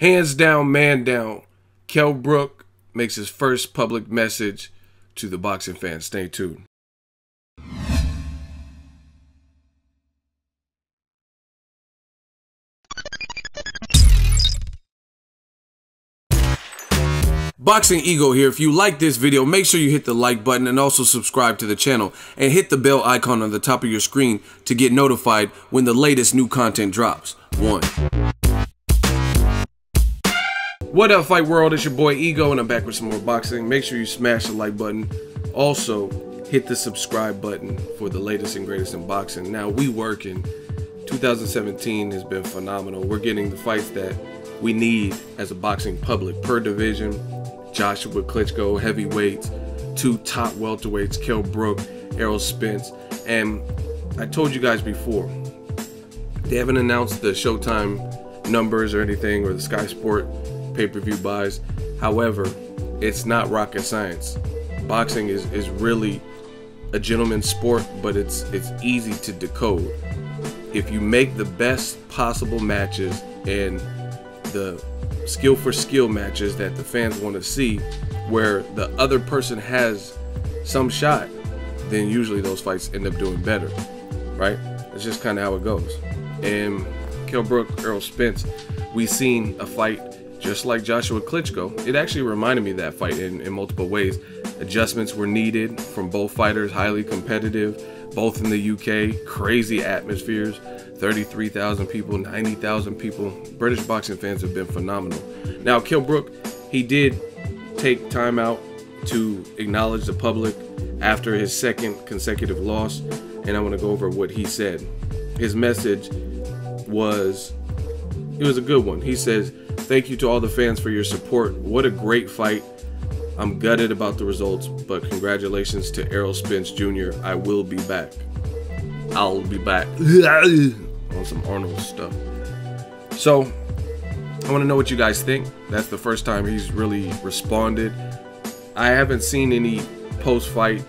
Hands down, man down. Kell Brook makes his first public message to the boxing fans. Stay tuned. Boxingego here. If you like this video, make sure you hit the like button and also subscribe to the channel and hit the bell icon on the top of your screen to get notified when the latest new content drops. What up, Fight World? It's your boy Ego, and I'm back with some more boxing. Make sure you smash the like button. Also, hit the subscribe button for the latest and greatest in boxing. Now, we working. 2017 has been phenomenal. We're getting the fights that we need as a boxing public per division. Joshua Klitschko, heavyweights, 2 top welterweights, Kell Brook, Errol Spence. And I told you guys before, they haven't announced the Showtime numbers or anything, or the Sky Sport pay-per-view buys. However, it's not rocket science. Boxing is really a gentleman's sport, but it's easy to decode. If you make the best possible matches and the skill for skill matches that the fans want to see, where the other person has some shot, then usually those fights end up doing better, right? That's just kind of how it goes. And Kell Brook, Errol Spence, we seen a fight just like Joshua Klitschko. It actually reminded me of that fight in multiple ways. Adjustments were needed from both fighters, highly competitive, both in the UK, crazy atmospheres, 33,000 people, 90,000 people. British boxing fans have been phenomenal. Now, Kell Brook, he did take time out to acknowledge the public after his second consecutive loss, and I want to go over what he said. His message was, it was a good one. He says, "Thank you to all the fans for your support. What a great fight. I'm gutted about the results, but congratulations to Errol Spence Jr. I will be back. I'll be back." On some Arnold stuff. So, I want to know what you guys think. That's the first time he's really responded. I haven't seen any post-fight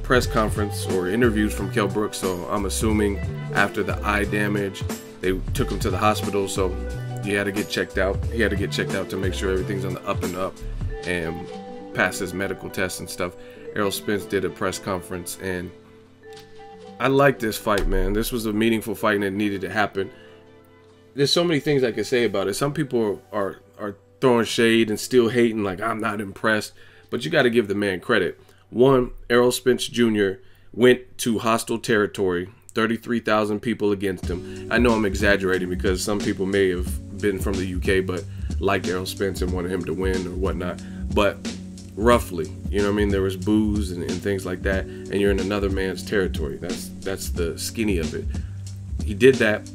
press conference or interviews from Kell Brook, so I'm assuming after the eye damage, they took him to the hospital, so he had to get checked out. He had to get checked out to make sure everything's on the up and up and pass his medical tests and stuff. Errol Spence did a press conference, and I like this fight, man. This was a meaningful fight, and it needed to happen. There's so many things I could say about it. Some people are throwing shade and still hating, like, I'm not impressed. But you got to give the man credit. One, Errol Spence Jr. went to hostile territory, 33,000 people against him. I know I'm exaggerating because some people may have been from the UK but liked Errol Spence and wanted him to win or whatnot. But roughly, you know what I mean? There was boos and things like that, and you're in another man's territory. That's the skinny of it. He did that.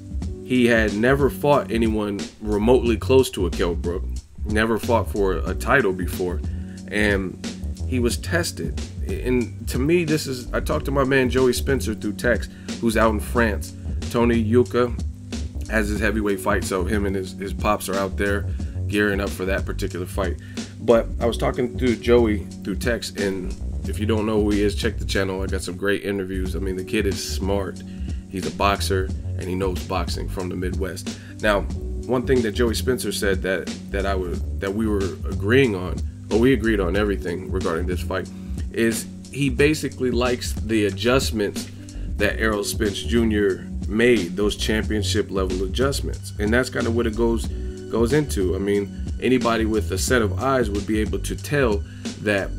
He had never fought anyone remotely close to a Kell Brook. Never fought for a title before, and he was tested. And to me, this is, I talked to my man Joey Spencer through text, who's out in France. Tony Yuka has his heavyweight fight, so him and his pops are out there gearing up for that particular fight. But I was talking to Joey through text, and if you don't know who he is, check the channel. I got some great interviews. I mean, the kid is smart. He's a boxer, and he knows boxing from the Midwest. Now, one thing that Joey Spencer said that we were agreeing on, or we agreed on everything regarding this fight, is he basically likes the adjustments that Errol Spence Jr. made, those championship level adjustments. And that's kind of what it goes into. I mean, anybody with a set of eyes would be able to tell that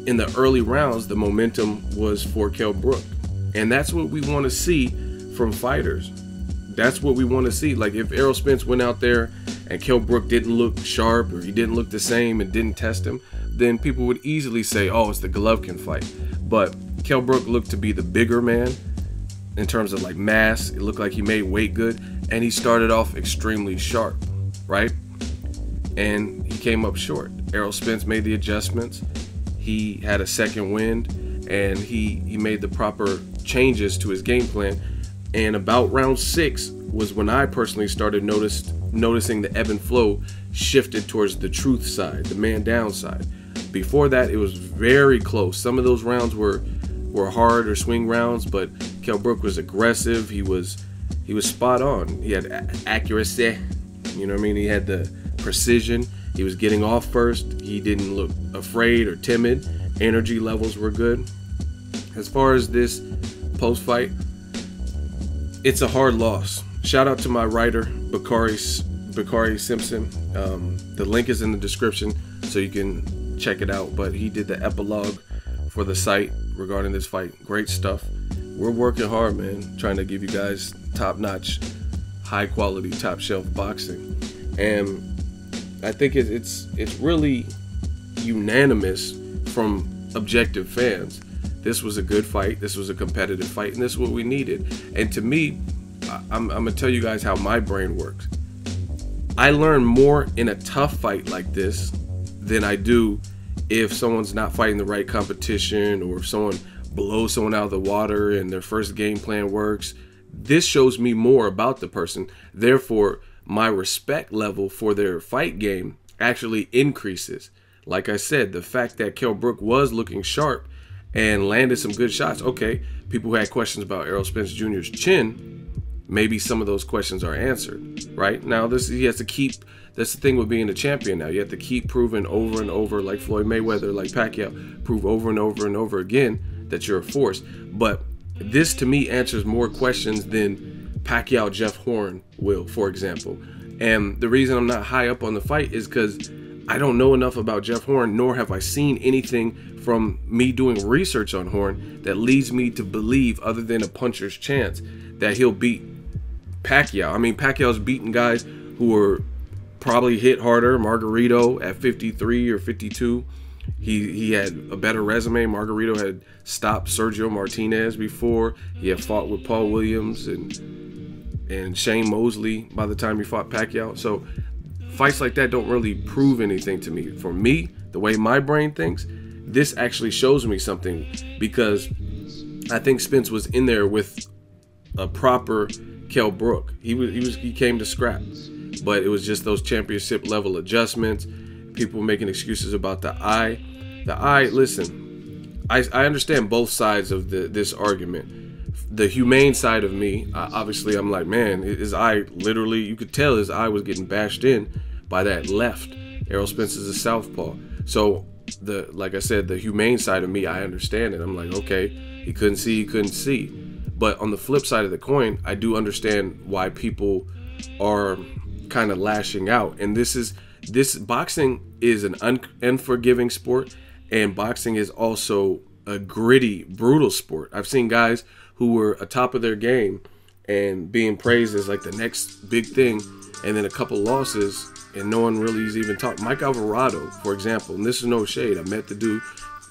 in the early rounds, the momentum was for Kell Brook. And that's what we want to see from fighters. That's what we want to see. Like, if Errol Spence went out there and Kell Brook didn't look sharp, or he didn't look the same and didn't test him, then people would easily say, oh, it's the Golovkin fight. But Kell Brook looked to be the bigger man in terms of like mass. It looked like he made weight good, and he started off extremely sharp, right? And he came up short. Errol Spence made the adjustments. He had a second wind, and he made the proper changes to his game plan. And about round 6 was when I personally started noticing the ebb and flow shifted towards the truth side, the man down side. Before that, it was very close. Some of those rounds were hard or swing rounds, but Kell Brook was aggressive. He was spot on. He had accuracy. You know what I mean? He had the precision. He was getting off first. He didn't look afraid or timid. Energy levels were good. As far as this post-fight, it's a hard loss. Shout out to my writer, Bakari Simpson. The link is in the description so you can check it out. But he did the epilogue for the site regarding this fight. Great stuff. We're working hard, man, trying to give you guys top-notch, high-quality, top-shelf boxing. And I think it's really unanimous from objective fans. This was a good fight. This was a competitive fight, and this is what we needed. And to me, I'm gonna tell you guys how my brain works. I learn more in a tough fight like this than I do if someone's not fighting the right competition, or if someone blows someone out of the water and their first game plan works. This shows me more about the person. Therefore, my respect level for their fight game actually increases. Like I said, the fact that Kell Brook was looking sharp and landed some good shots. Okay, people who had questions about Errol Spence Jr.'s chin, maybe some of those questions are answered, right? Now, he has to keep, that's the thing with being a champion now. You have to keep proving over and over, like Floyd Mayweather, like Pacquiao, prove over and over and over again that you're a force. But this, to me, answers more questions than Pacquiao Jeff Horn will, for example. And the reason I'm not high up on the fight is because I don't know enough about Jeff Horn, nor have I seen anything from me doing research on Horn that leads me to believe, other than a puncher's chance, that he'll beat Pacquiao. I mean, Pacquiao's beaten guys who were probably hit harder. Margarito at 53 or 52. He had a better resume. Margarito had stopped Sergio Martinez before. He had fought with Paul Williams and Shane Mosley by the time he fought Pacquiao. So fights like that don't really prove anything to me. For me, the way my brain thinks, this actually shows me something, because I think Spence was in there with a proper Kell Brook. He came to scrap, but it was just those championship level adjustments. People making excuses about the eye. The eye, listen, I understand both sides of this argument. The humane side of me, obviously, I'm like, man, his eye, literally, you could tell his eye was getting bashed in by that left. Errol Spence is a southpaw. So, like I said, the humane side of me, I understand it. I'm like, okay, he couldn't see. But on the flip side of the coin, I do understand why people are kind of lashing out. And this boxing is an unforgiving sport, and boxing is also a gritty, brutal sport. I've seen guys who were atop of their game and being praised as like the next big thing, and then a couple losses and no one really is even talking. Mike Alvarado, for example, and this is no shade. I met the dude.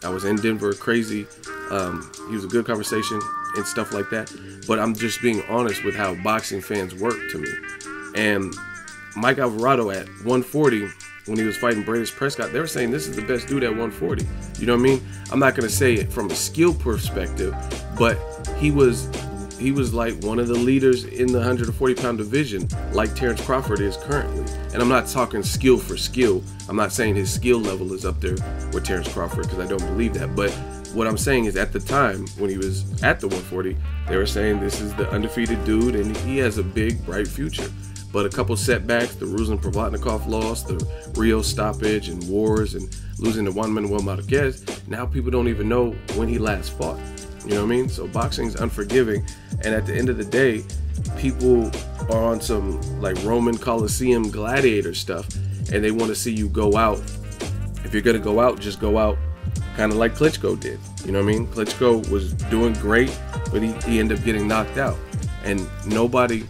I was in Denver, crazy. He was a good conversation and stuff like that. But I'm just being honest with how boxing fans work to me. And Mike Alvarado at 140, when he was fighting Bradis Prescott, they were saying this is the best dude at 140. You know what I mean? I'm not going to say it from a skill perspective, but he was like one of the leaders in the 140-pound division, like Terrence Crawford is currently. And I'm not talking skill for skill. I'm not saying his skill level is up there with Terrence Crawford, because I don't believe that. But what I'm saying is, at the time when he was at the 140, they were saying this is the undefeated dude and he has a big, bright future. But a couple setbacks, the Ruslan Provodnikov loss, the Rio stoppage and wars, and losing to Juan Manuel Marquez, now people don't even know when he last fought. You know what I mean? So boxing's unforgiving, and at the end of the day, people are on some like Roman Coliseum gladiator stuff, and they want to see you go out. If you're gonna go out, just go out kind of like Klitschko did. You know what I mean? Klitschko was doing great, but he ended up getting knocked out, and nobody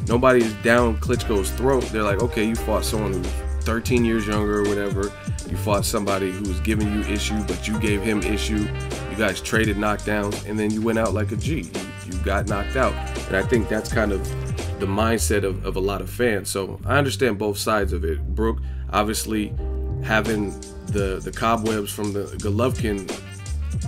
is down Klitschko's throat. They're like, okay, you fought someone who's 13 years younger or whatever. You fought somebody who was giving you issue, but you gave him issue. You guys traded knockdowns, and then you went out like a G. You got knocked out. And I think that's kind of the mindset of a lot of fans. So I understand both sides of it. Brook, obviously, having the cobwebs from the Golovkin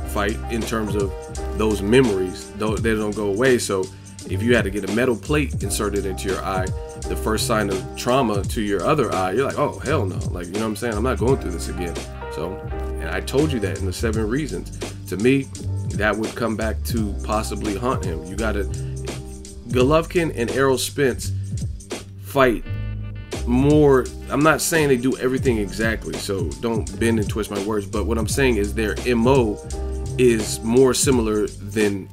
fight in terms of those memories, though they don't go away. So if you had to get a metal plate inserted into your eye, the first sign of trauma to your other eye, you're like, oh, hell no. Like, you know what I'm saying? I'm not going through this again. So, and I told you that in the 7 reasons. To me, that would come back to possibly haunt him. You got to, Golovkin and Errol Spence fight more, I'm not saying they do everything exactly, so don't bend and twist my words, but what I'm saying is their MO is more similar than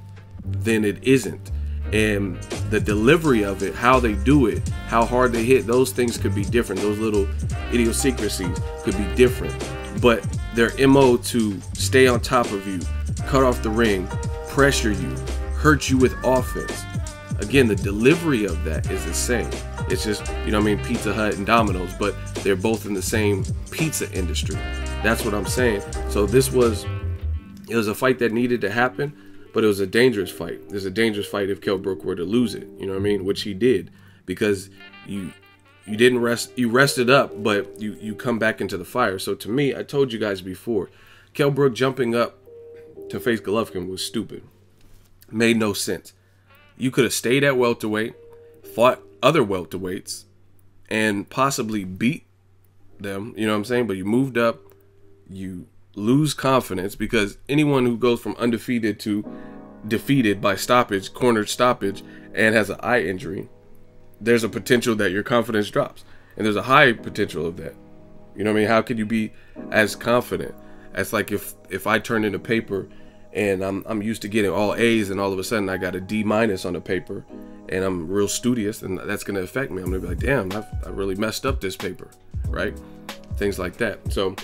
it isn't. And the delivery of it, how they do it, how hard they hit, those things could be different. Those little idiosyncrasies could be different. But their MO to stay on top of you, cut off the ring, pressure you, hurt you with offense. Again, the delivery of that is the same. It's just, you know what I mean, Pizza Hut and Domino's, but they're both in the same pizza industry. That's what I'm saying. So it was a fight that needed to happen, but it was a dangerous fight. It was a dangerous fight if Kell Brook were to lose it, you know what I mean, which he did, because you didn't rest, you rested up, but you come back into the fire. So to me, I told you guys before, Kell Brook jumping up to face Golovkin was stupid. Made no sense. You could have stayed at welterweight, fought other welterweights, and possibly beat them, you know what I'm saying? But you moved up, you lose confidence, because anyone who goes from undefeated to defeated by stoppage, cornered stoppage, and has an eye injury, there's a potential that your confidence drops. And there's a high potential of that. You know what I mean? How could you be as confident? It's like if I turn in a paper and I'm used to getting all A's, and all of a sudden I got a D- on the paper, and I'm real studious, and that's going to affect me. I'm going to be like, damn, I really messed up this paper, right? Things like that. So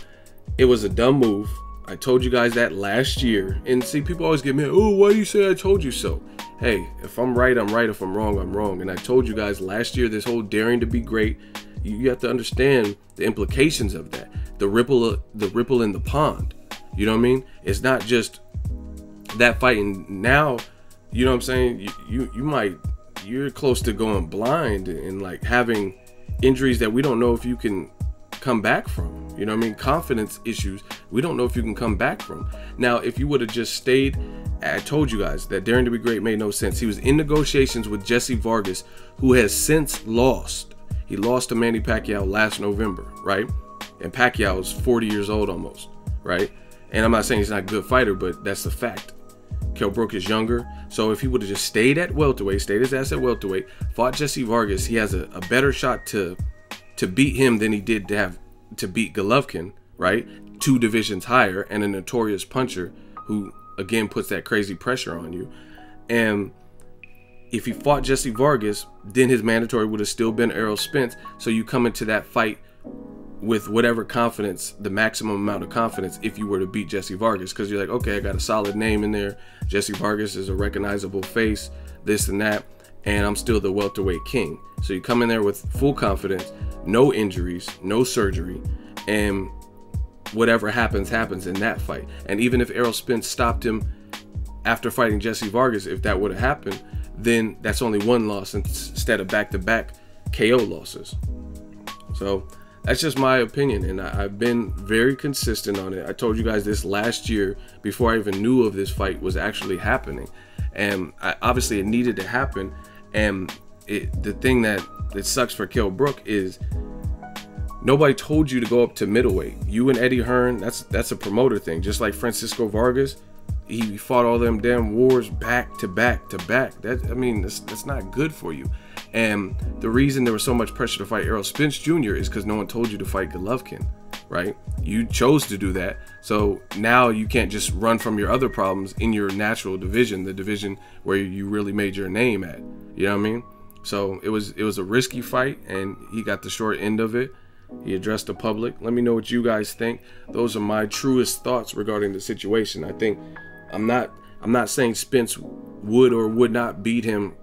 it was a dumb move. I told you guys that last year. And see, people always get mad, oh, why do you say I told you so? Hey, if I'm right, I'm right. If I'm wrong, I'm wrong. And I told you guys last year, this whole daring to be great, you have to understand the implications of that. The ripple in the pond. You know what I mean? It's not just that fight. And now, you know what I'm saying? You're close to going blind and like having injuries that we don't know if you can come back from. You know what I mean? Confidence issues, we don't know if you can come back from. Now, if you would have just stayed, I told you guys that daring to be great made no sense. He was in negotiations with Jesse Vargas, who has since lost. He lost to Manny Pacquiao last November, right? And Pacquiao is 40 years old almost, right? And I'm not saying he's not a good fighter, but that's the fact. Kell Brook is younger. So if he would have just stayed at welterweight, stayed his ass at welterweight, fought Jesse Vargas, he has a better shot to beat him than he did to beat Golovkin, right? 2 divisions higher, and a notorious puncher who, again, puts that crazy pressure on you. And if he fought Jesse Vargas, then his mandatory would have still been Errol Spence. So you come into that fight with whatever confidence, the maximum amount of confidence, if you were to beat Jesse Vargas, because you're like, okay, I got a solid name in there. Jesse Vargas is a recognizable face, this and that, and I'm still the welterweight king. So you come in there with full confidence, no injuries, no surgery, and whatever happens in that fight. And even if Errol Spence stopped him after fighting Jesse Vargas, if that would have happened, then that's only 1 loss instead of back-to-back KO losses. So that's just my opinion, and I've been very consistent on it. I told you guys this last year before I even knew of this fight was actually happening, and obviously it needed to happen. And the thing that it sucks for Kell Brook is nobody told you to go up to middleweight. You and Eddie Hearn, that's a promoter thing. Just like Francisco Vargas, he fought all them damn wars back to back to back. That's not good for you. And the reason there was so much pressure to fight Errol Spence Jr. is because no one told you to fight Golovkin, right? You chose to do that. So now you can't just run from your other problems in your natural division, the division where you really made your name at. You know what I mean? So it was a risky fight, and he got the short end of it. He addressed the public. Let me know what you guys think. Those are my truest thoughts regarding the situation. I think I'm not saying Spence would or would not beat him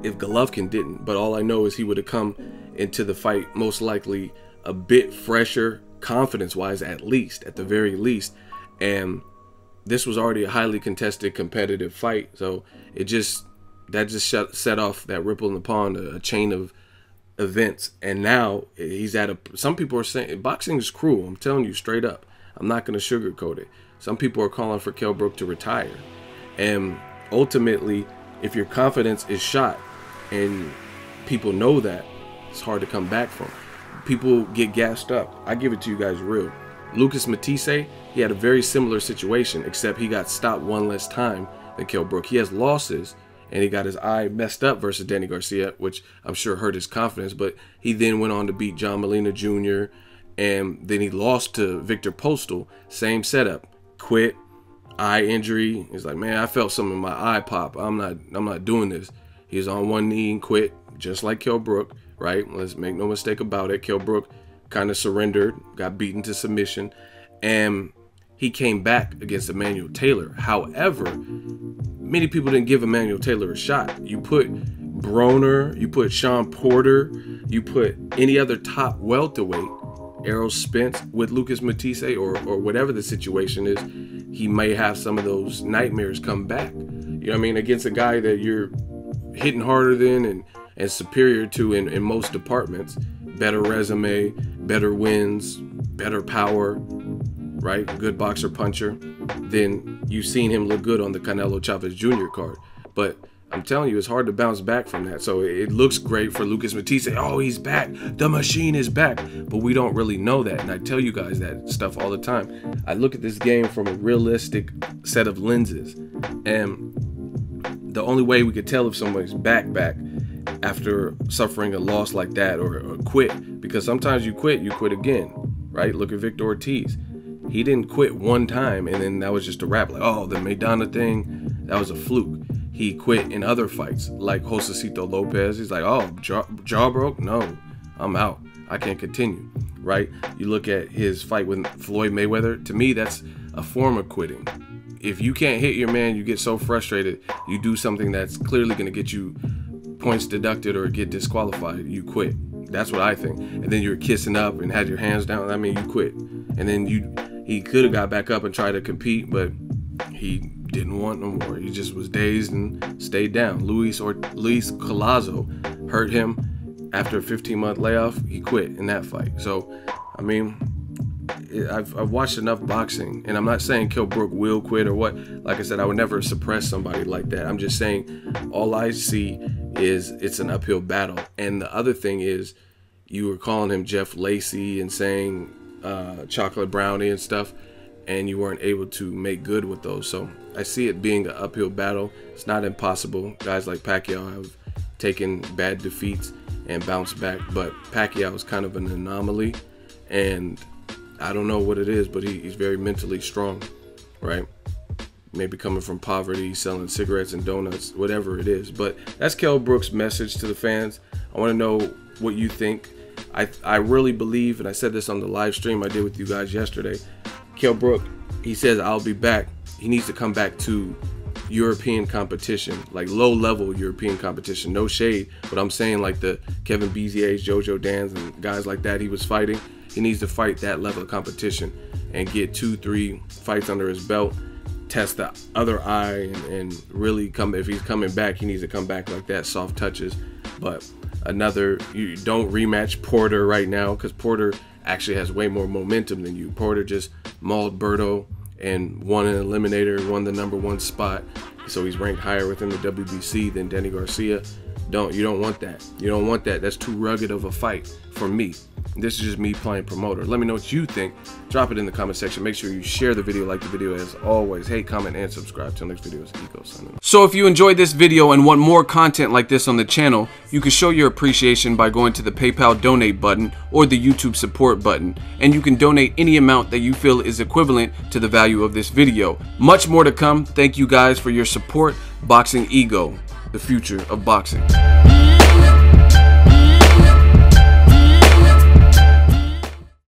if Golovkin didn't, but all I know is he would have come into the fight most likely a bit fresher, confidence-wise, at the very least. And this was already a highly contested, competitive fight, so that just set off that ripple in the pond, a chain of events. And now he's some people are saying boxing is cruel. I'm telling you straight up. I'm not going to sugarcoat it. Some people are calling for Kell Brook to retire, and ultimately, if your confidence is shot and people know that, it's hard to come back from. People get gassed up. I give it to you guys real. Lucas Matisse, he had a very similar situation, except he got stopped 1 less time than Kell Brook. He has losses and he got his eye messed up versus Danny Garcia, which I'm sure hurt his confidence. But he then went on to beat John Molina Jr., and then he lost to Victor Postal. Same setup, quit, eye injury. He's like, man, I felt something in my eye pop. I'm not doing this. He was on one knee and quit, just like Kell Brook, right? Let's make no mistake about it. Kell Brook kind of surrendered, got beaten to submission, and he came back against Emmanuel Taylor. However, many people didn't give Emmanuel Taylor a shot. You put Broner, you put Sean Porter, you put any other top welterweight, Errol Spence with Lucas Matisse, or whatever the situation is, he may have some of those nightmares come back. You know what I mean? Against a guy that you're hitting harder than and superior to in most departments. Better resume, better wins, better power, right? Good boxer puncher. Then you've seen him look good on the Canelo Chavez Jr. card. But I'm telling you, it's hard to bounce back from that. So it looks great for Lucas Matisse. Oh, he's back. The machine is back. But we don't really know that. And I tell you guys that stuff all the time. I look at this game from a realistic set of lenses. And the only way we could tell if someone's back after suffering a loss like that, or quit, because sometimes you quit again, right? Look at Victor Ortiz. He didn't quit one time and then that was just a wrap. Like, oh, the Maidana thing, that was a fluke. He quit in other fights, like Josecito Lopez. He's like, oh, jaw broke? No, I'm out. I can't continue, right? You look at his fight with Floyd Mayweather. To me, that's a form of quitting. If you can't hit your man, you get so frustrated, you do something that's clearly going to get you points deducted or get disqualified, you quit. That's what I think. And then you're kissing up and had your hands down. I mean, you quit. And then he could have got back up and tried to compete, but he didn't want no more. He just was dazed and stayed down. Luis Collazo hurt him after a 15-month layoff. He quit in that fight. So, I mean, I've watched enough boxing, and I'm not saying Kell Brook will quit or what. Like I said, I would never suppress somebody like that. I'm just saying all I see is it's an uphill battle. And the other thing is, you were calling him Jeff Lacey and saying chocolate brownie and stuff, and you weren't able to make good with those. So I see it being an uphill battle. It's not impossible. Guys like Pacquiao have taken bad defeats and bounced back, but Pacquiao is kind of an anomaly, and I don't know what it is, but he's very mentally strong, right? Maybe coming from poverty, selling cigarettes and donuts, whatever it is. But that's Kell Brook's message to the fans. I want to know what you think. I really believe, and I said this on the live stream I did with you guys yesterday, Kell Brook, he says, I'll be back. He needs to come back to European competition, like low-level European competition. No shade, but I'm saying like the Kevin Bizier's, Jojo Dans, and guys like that he was fighting. He needs to fight that level of competition and get 2-3 fights under his belt, test the other eye, and really come. If he's coming back, he needs to come back like that, soft touches. But you don't rematch Porter right now, because Porter actually has way more momentum than you. Porter just mauled Berto and won an eliminator, won the #1 spot, so he's ranked higher within the WBC than Danny Garcia. You don't want that. You don't want that. That's too rugged of a fight for me. This is just me playing promoter. Let me know what you think. Drop it in the comment section. Make sure you share the video, like the video as always. Hey, comment, and subscribe. Till next video, it's Ego signing off. So if you enjoyed this video and want more content like this on the channel, you can show your appreciation by going to the PayPal donate button or the YouTube support button. And you can donate any amount that you feel is equivalent to the value of this video. Much more to come. Thank you guys for your support. Boxingego, the future of boxing.